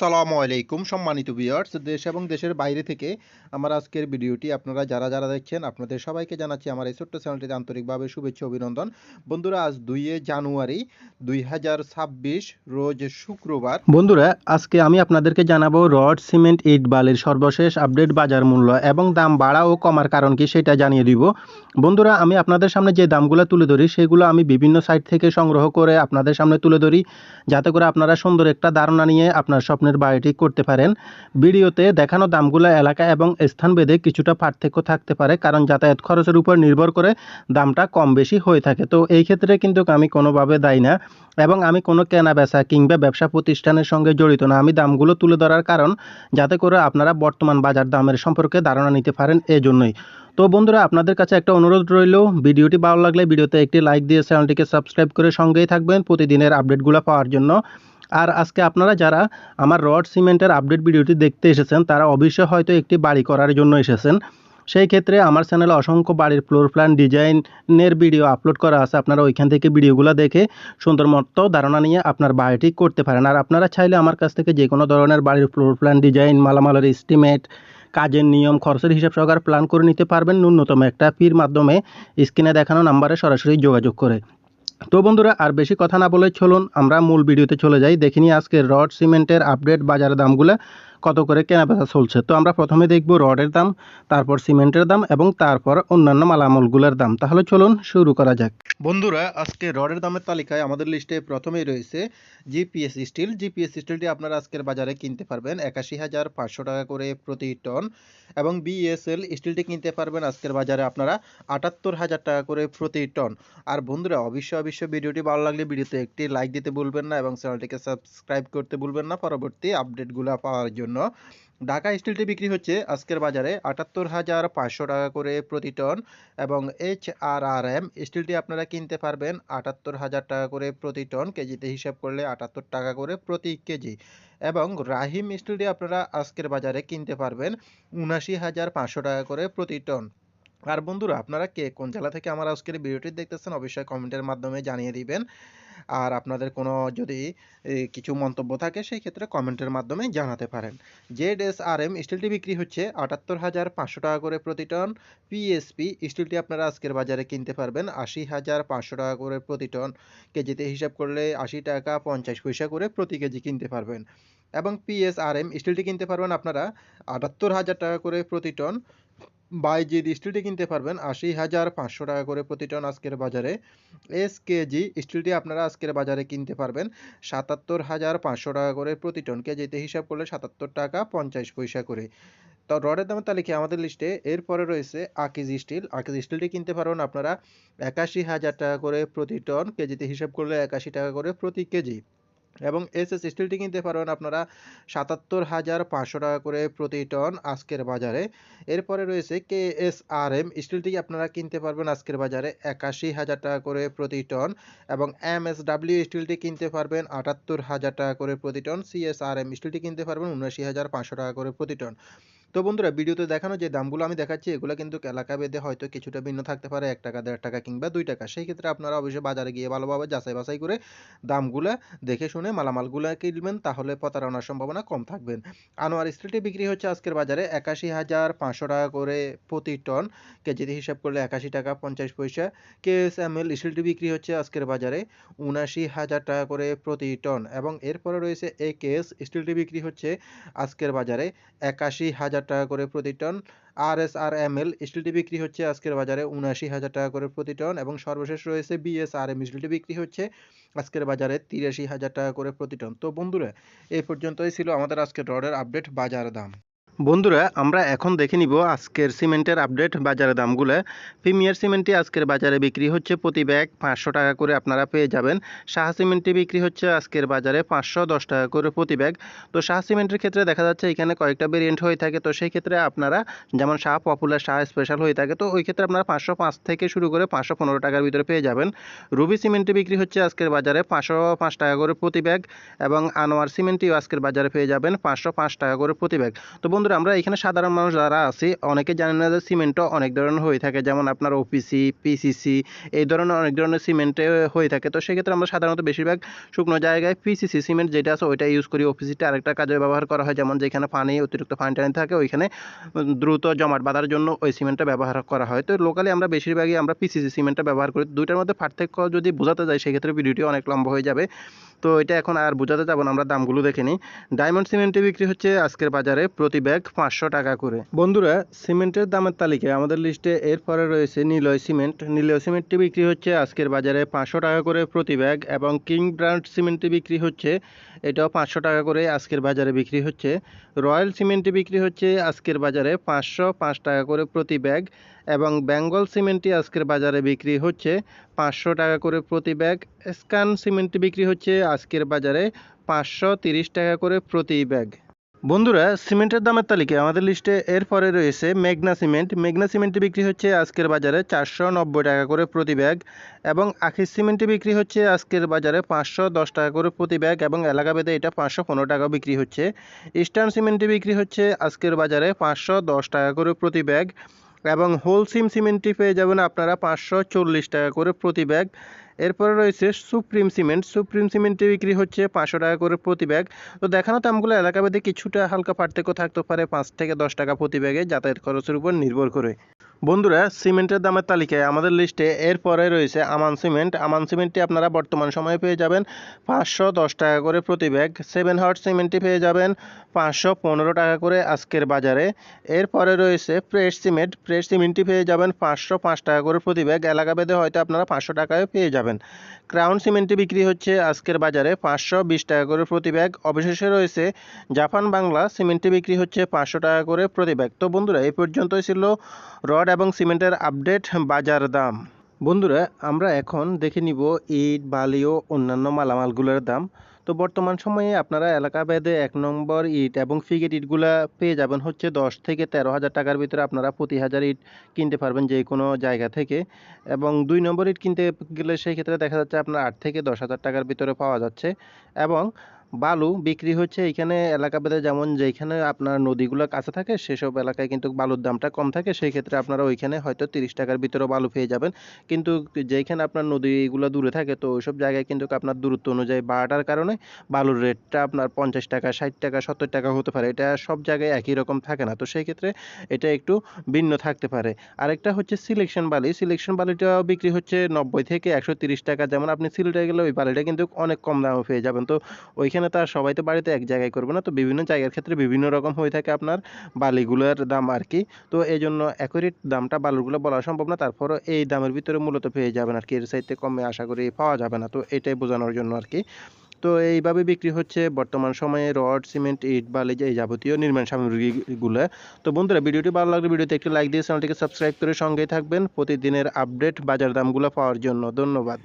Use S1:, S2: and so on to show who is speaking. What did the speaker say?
S1: আসসালামু আলাইকুম সম্মানিত ভিউয়ার্স, দেশ এবং দেশের বাইরে থেকে আমার আজকের ভিডিওটি আপনারা যারা দেখছেন আপনাদের সবাইকে জানাচ্ছি আমার এই ছোট্ট চ্যানেলটিতে আন্তরিকভাবে শুভেচ্ছা অভিনন্দন। বন্ধুরা, আজ 2 জানুয়ারি 2026 রোজ শুক্রবার। বন্ধুরা, আজকে আমি আপনাদেরকে জানাবো রড, সিমেন্ট, ইট, বালির সর্বশেষ আপডেট বাজার মূল্য এবং দাম বাড়া ও কমার কারণ কি সেটা জানিয়ে দিব। বন্ধুরা, আমি আপনাদের সামনে যে দামগুলো তুলে ধরি সেগুলো আমি বিভিন্ন সাইট থেকে সংগ্রহ করে আপনাদের সামনে তুলে ধরি, যাতে করে আপনারা সুন্দর একটা ধারণা নিয়ে আপনার স্বপ্নের বাড়িটি করতে পারেন। ভিডিওতে দেখানো দামগুলো এলাকা এবং স্থানভেদে কিছুটা পার্থক্য থাকতে পারে, কারণ যাতায়াত খরচের উপর নির্ভর করে দামটা কম বেশি হয়ে থাকে। তো এই ক্ষেত্রে কিন্তু আমি কোনোভাবে দায়ী না এবং আমি কোনো কেনা বেচা কিংবা ব্যবসা প্রতিষ্ঠানের সঙ্গে জড়িত না। আমি দামগুলো তুলে ধরার কারণ যাতে করে আপনারা বর্তমান বাজার দামের সম্পর্কে ধারণা নিতে পারেন, এজন্যই। তো বন্ধুরা, আপনাদের কাছে একটা অনুরোধ রইল, ভিডিওটি ভালো লাগলে ভিডিওতে একটি লাইক দিয়ে চ্যানেলটিকে সাবস্ক্রাইব করে সঙ্গেই থাকবেন প্রতিদিনের আপডেটগুলো পাওয়ার জন্য। আর আজকে আপনারা যারা আমার রড সিমেন্টের আপডেট ভিডিওটি দেখতে এসেছেন তারা অবশ্যই হয়তো একটি বাড়ি করার জন্য এসেছেন। সেই ক্ষেত্রে আমার চ্যানেলে অসংখ্য বাড়ির ফ্লোর প্ল্যান ডিজাইনের ভিডিও আপলোড করা আছে। আপনারা ওইখান থেকে ভিডিওগুলো দেখে সুন্দর মতো ধারণা নিয়ে আপনার বাড়িটি করতে পারেন। আর আপনারা চাইলে আমার কাছ থেকে যে কোনো ধরনের বাড়ির ফ্লোর প্ল্যান ডিজাইন, মালামালের এস্টিমেট, কাজের নিয়ম, খরচের হিসাব সহকারে প্ল্যান করে নিতে পারবেন ন্যূনতম একটা ফির মাধ্যমে স্ক্রিনে দেখানো নাম্বারে সরাসরি যোগাযোগ করে। তো বন্ধুরা, আর বেশি কথা না বলে চলুন আমরা মূল ভিডিওতে চলে যাই। দেখে নিই আজকে রড সিমেন্টের আপডেট বাজারের দামগুলো কত করে কেনাবেচা চলছে। তো আমরা প্রথমে দেখব রডের দাম, তারপর সিমেন্টের দাম এবং তারপর অন্যান্য মালামালগুলোর দাম। তাহলে চলুন শুরু করা যাক। বন্ধুরা, আজকে রডের দামের তালিকায় আমাদের লিস্টে প্রথমেই রয়েছে জিপিএস স্টিল। জিপিএস স্টিলটি আপনারা আজকের বাজারে কিনতে পারবেন 81,500 টাকা করে প্রতি টন এবং বিএসএল স্টিলটি কিনতে পারবেন আজকের বাজারে আপনারা 78,000 টাকা করে প্রতি টন। আর বন্ধুরা, অবশ্যই ভিডিওটি ভালো লাগলে ভিডিওতে একটি লাইক দিতে ভুলবেন না এবং চ্যানেলটিকে সাবস্ক্রাইব করতে ভুলবেন না পরবর্তী আপডেটগুলো পাওয়ার জন্য। ঢাকা স্টিলটি বিক্রি হচ্ছে আজকের বাজারে 78,500 টাকা করে প্রতি টন এবং HRRM স্টিলটি আপনারা কিনতে পারবেন 78,000 টাকা করে প্রতি টন, কেজিতে হিসাব করলে 78 টাকা করে প্রতি কেজি। এবং রাহিম স্টিলটি আপনারা আজকের বাজারে কিনতে পারবেন 79,500 টাকা করে প্রতি টন। আর বন্ধুরা, আপনারা কে কোন জেলা থেকে আমার আজকের ভিডিওটি দেখতেছেন অবশ্যই কমেন্টের মাধ্যমে জানিয়ে দিবেন। আর আপনাদের কোনো যদি কিছু মন্তব্য থাকে সেই ক্ষেত্রে কমেন্টের মাধ্যমে জানাতে পারেন। ZSRM স্টিলটি বিক্রি হচ্ছে 78,500 টাকা করে প্রতি টন। পিএসপি স্টিলটি আপনারা আজকের বাজারে কিনতে পারবেন 80,500 টাকা করে প্রতি টন, কেজিতে হিসাব করলে 80 টাকা 50 পয়সা করে প্রতি কেজি কিনতে পারবেন। এবং PSRM স্টিলটি কিনতে পারবেন আপনারা 78,000 টাকা করে প্রতি টন। বাইজিদ স্টিলটি কিনতে পারবেন 80,500 টাকা করে প্রতি টন আজকের বাজারে। এসকেজি স্টিলটি আপনারা আজকের বাজারে কিনতে পারবেন 77,500 টাকা করে প্রতি টন, কেজিতে হিসাব করলে 77 টাকা 50 পয়সা করে। তো রডের দামের তালিকায় আমাদের লিস্টে এরপরে রয়েছে আকিজ স্টিল। আকিজ স্টিলটি কিনতে পারবেন আপনারা 81,000 টাকা করে প্রতি টন, কেজিতে হিসাব করলে 81 টাকা করে প্রতি কেজি। এবং এসএস স্টিলটি কিনতে পারবেন আপনারা 77,500 টাকা করে প্রতি টন আজকের বাজারে। এরপরে রয়েছে কেএসআরএম স্টিলটি আপনারা কিনতে পারবেন আজকের বাজারে 81,000 টাকা করে প্রতি টন এবং এমএসডব্লিউ স্টিলটি কিনতে পারবেন 78,000 টাকা করে প্রতি টন। সিএসআরএম স্টিলটি কিনতে পারবেন 79,500 টাকা করে প্রতি টন। তো বন্ধুরা, ভিডিওতে দেখানো যে দামগুলো আমি দেখাচ্ছি এগুলো কিন্তু এলাকা ভেদে হয়তো কিছুটা ভিন্ন থাকতে পারে, 1 টাকা 1.5 টাকা কিংবা 2 টাকা। সেই ক্ষেত্রে আপনারা অবশ্যই বাজারে গিয়ে ভালোভাবে যাচাই বাছাই করে দামগুলা দেখে শুনে মালামালগুলা কিনবেন, তাহলে প্রতারণার সম্ভাবনা কম থাকবেন। আনোয়ার স্টিলটি বিক্রি হচ্ছে আজকের বাজারে 81,500 টাকা করে প্রতি টন, কেজিতে হিসাব করলে 81 টাকা 50 পয়সা। কেএসএমএল স্টিলটি বিক্রি হচ্ছে আজকের বাজারে 79,000 টাকা করে প্রতি টন এবং এরপরে রয়েছে একেএস স্টিলটি বিক্রি হচ্ছে আজকের বাজারে 81,000 টাকা করে প্রতি টন। আরএসআরএমএল স্টিলটি বিক্রি হচ্ছে আজকের বাজারে 79,000 টাকা করে প্রতি টন এবং সর্বশেষ রয়েছে বিএসআরএম স্টিলটি বিক্রি হচ্ছে আজকের বাজারে 83,000 টাকা করে প্রতি টন। তো বন্ধুরা, এই পর্যন্তই ছিল আমাদের আজকের রডের আপডেট বাজার দাম। বন্ধুরা, আমরা এখন দেখে নিব আজকের সিমেন্টের আপডেট বাজারের দামগুলো। প্রিমিয়ার সিমেন্টটি আজকের বাজারে বিক্রি হচ্ছে প্রতি ব্যাগ 500 টাকা করে আপনারা পেয়ে যাবেন। শাহ সিমেন্টটি বিক্রি হচ্ছে আজকের বাজারে 510 টাকা করে প্রতি ব্যাগ। তো শাহ সিমেন্টের ক্ষেত্রে দেখা যাচ্ছে এখানে কয়েকটা ভেরিয়েন্ট হয়ে থাকে, তো সেই ক্ষেত্রে আপনারা যেমন শাহ পপুলার, শাহ স্পেশাল হয়ে থাকে, তো ওই ক্ষেত্রে আপনারা 505 থেকে শুরু করে 515 টাকার ভিতরে পেয়ে যাবেন। রুবি সিমেন্টটি বিক্রি হচ্ছে আজকের বাজারে 505 টাকা করে প্রতি ব্যাগ এবং আনোয়ার সিমেন্টটিও আজকের বাজারে পেয়ে যাবেন 505 টাকা করে প্রতি ব্যাগ। তো বন্ধুরা আমরা এখানে সাধারণ মানুষ যারা আছি অনেকে জানেন না যে সিমেন্টও অনেক ধরনের হয়ে থাকে, যেমন আপনার ওপিসি, পিসিসি এই ধরনের অনেক ধরনের সিমেন্টে হয়ে থাকে। তো সেক্ষেত্রে আমরা সাধারণত বেশিরভাগ শুকনো জায়গায় পিসিসি সিমেন্ট যেটা আছে ওইটা ইউজ করি। ওপিসিটা আরেকটা কাজে ব্যবহার করা হয়, যেমন যেখানে অতিরিক্ত পানি টানি থাকে ওইখানে দ্রুত জমাট বাঁধার জন্য ওই সিমেন্টটা ব্যবহার করা হয়। তো লোকালি আমরা বেশিরভাগই আমরা পিসিসি সিমেন্টটা ব্যবহার করি। দুইটার মধ্যে পার্থক্য যদি বোঝাতে যাই সেক্ষেত্রে ভিডিওটি অনেক লম্বা হয়ে যাবে, তো এটা এখন আর বোঝাতে যাব না, আমরা দামগুলো দেখে নিই। ডায়মন্ড সিমেন্টে বিক্রি হচ্ছে আজকের বাজারে প্রতি ব্যাগ 500 টাকা করে। বন্ধুরা সিমেন্টের দামের তালিকায় আমাদের লিস্টে এরপরে রয়েছে নিলয় সিমেন্ট। নিলয় সিমেন্টটি বিক্রি হচ্ছে আজকের বাজারে 500 টাকা করে প্রতি ব্যাগ, এবং কিং ব্র্যান্ড সিমেন্টটি বিক্রি হচ্ছে এটাও 500 টাকা করে আজকের বাজারে বিক্রি হচ্ছে। রয়্যাল সিমেন্টটি বিক্রি হচ্ছে আজকের বাজারে 505 টাকা করে প্রতি ব্যাগ, এবং বেঙ্গল সিমেন্টটি আজকের বাজারে বিক্রি হচ্ছে 500 টাকা করে প্রতি ব্যাগ। স্ক্যান সিমেন্টটি বিক্রি হচ্ছে আজকের বাজারে 530 টাকা করে প্রতি ব্যাগ। বন্ধুরা সিমেন্টের দামের তালিকায় আমাদের লিস্টে এরপরে রয়েছে মেঘনা সিমেন্ট। মেঘনা সিমেন্টটি বিক্রি হচ্ছে আজকের বাজারে 490 টাকা করে প্রতি ব্যাগ, এবং আখির সিমেন্টটি বিক্রি হচ্ছে আজকের বাজারে 510 টাকা করে প্রতি ব্যাগ, এবং এলাকাভেদে এটা 515 টাকা বিক্রি হচ্ছে। ইস্টার্ন সিমেন্টটি বিক্রি হচ্ছে আজকের বাজারে 510 টাকা করে প্রতি ব্যাগ, এবং হোলসিম সিমেন্টটি পেয়ে যাবেন আপনারা 540 টাকা করে প্রতি ব্যাগ। এরপরে রয়েছে সুপ্রিম সিমেন্ট। সুপ্রিম সিমেন্টটি বিক্রি হচ্ছে 500 টাকা করে প্রতি ব্যাগ। তো দেখানো দামগুলো এলাকাভেদে কিছুটা হালকা পার্থক্য থাকতে পারে, 5 থেকে 10 টাকা প্রতি ব্যাগে যাতায়াত খরচের উপর নির্ভর করে। বন্ধুরা সিমেন্টের দামের তালিকায় আমাদের লিস্টে এরপরে রয়েছে আমান সিমেন্ট। আমান সিমেন্টটি আপনারা বর্তমান সময়ে পেয়ে যাবেন 510 টাকা করে প্রতি ব্যাগ। 7 হট সিমেন্টটি পেয়ে যাবেন 515 টাকা করে আজকের বাজারে। এরপরে রয়েছে প্রেস সিমেন্ট। প্রেস সিমেন্টটি পেয়ে যাবেন 505 টাকা করে প্রতি ব্যাগ, এলাকাভেদে হয়তো আপনারা 500 টাকায় পেয়ে যাবেন। ক্রাউন সিমেন্টটি বিক্রি হচ্ছে আজকের বাজারে 520 টাকা করে প্রতি ব্যাগ। অবশেষে রয়েছে জাপান বাংলা সিমেন্টটি বিক্রি হচ্ছে 500 টাকা করে প্রতি ব্যাগ। তো বন্ধুরা এই পর্যন্তই ছিল রড এবং সিমেন্টের আপডেট বাজার দাম। বন্ধুরা আমরা এখন দেখে নিব ইট, বালি ও অন্যান্য মালামালগুলোর দাম। তো বর্তমান সময়ে আপনারা এলাকা ভেদে 1 নম্বর ইট এবং ফিগেট ইটগুলা পেয়ে যাবেন হচ্ছে 10 থেকে 13,000 টাকার ভিতরে। আপনারা প্রতি হাজার ইট কিনতে পারবেন যে কোনো জায়গা থেকে, এবং 2 নম্বর ইট কিনতে গেলে সেই ক্ষেত্রে দেখা যাচ্ছে আপনার 8 থেকে 10,000 টাকার ভিতরে পাওয়া যাচ্ছে। এবং বালু বিক্রি হচ্ছে এইখানে এলাকাভেদে, যেমন যেইখানে আপনার নদীগুলো কাছে থাকে সেসব এলাকায় কিন্তু বালুর দামটা কম থাকে, সেই ক্ষেত্রে আপনারা ওইখানে হয়তো 30 টাকার ভিতরে বালু পেয়ে যাবেন। কিন্তু যেইখানে আপনার নদীগুলো দূরে থাকে তো ওইসব জায়গায় কিন্তু আপনার দূরত্ব অনুযায়ী বাড়াটার কারণে বালুর রেটটা আপনার 50 টাকা, 60 টাকা, 70 টাকা হতে পারে। এটা সব জায়গায় একই রকম থাকে না, তো সেই ক্ষেত্রে এটা একটু ভিন্ন থাকতে পারে। আরেকটা হচ্ছে সিলেকশন বালি। সিলেকশন বালিটাও বিক্রি হচ্ছে 90 থেকে 130 টাকা। যেমন আপনি সিলেটে গেলে ওই বালিটা কিন্তু অনেক কম দামে পেয়ে যাবেন। তো ওইখানে তো আর সবাই তো বাড়িতে এক জায়গায় করবে না, তো বিভিন্ন জায়গার ক্ষেত্রে বিভিন্ন রকম হয়ে থাকে আপনার বালিগুলোর দাম আর কি। তো এই জন্য অ্যাকুরেট দামটা বালুগুলো বলা সম্ভব না, তারপরও এই দামের ভিতরে মূলত পেয়ে যাবেন আর কি, এর চাইতে কমে আশা করি পাওয়া যাবে না। তো এটাই বোঝানোর জন্য আর কি। তো এইভাবে বিক্রি হচ্ছে বর্তমান সময়ে রড, সিমেন্ট, ইট, বালি এই যাবতীয় নির্মাণ সামগ্রীগুলো। তো বন্ধুরা ভিডিওটি ভালো লাগলে ভিডিওতে একটি লাইক দিয়ে চ্যানেলটিকে সাবস্ক্রাইব করে সঙ্গেই থাকবেন প্রতিদিনের আপডেট বাজার দামগুলো পাওয়ার জন্য। ধন্যবাদ।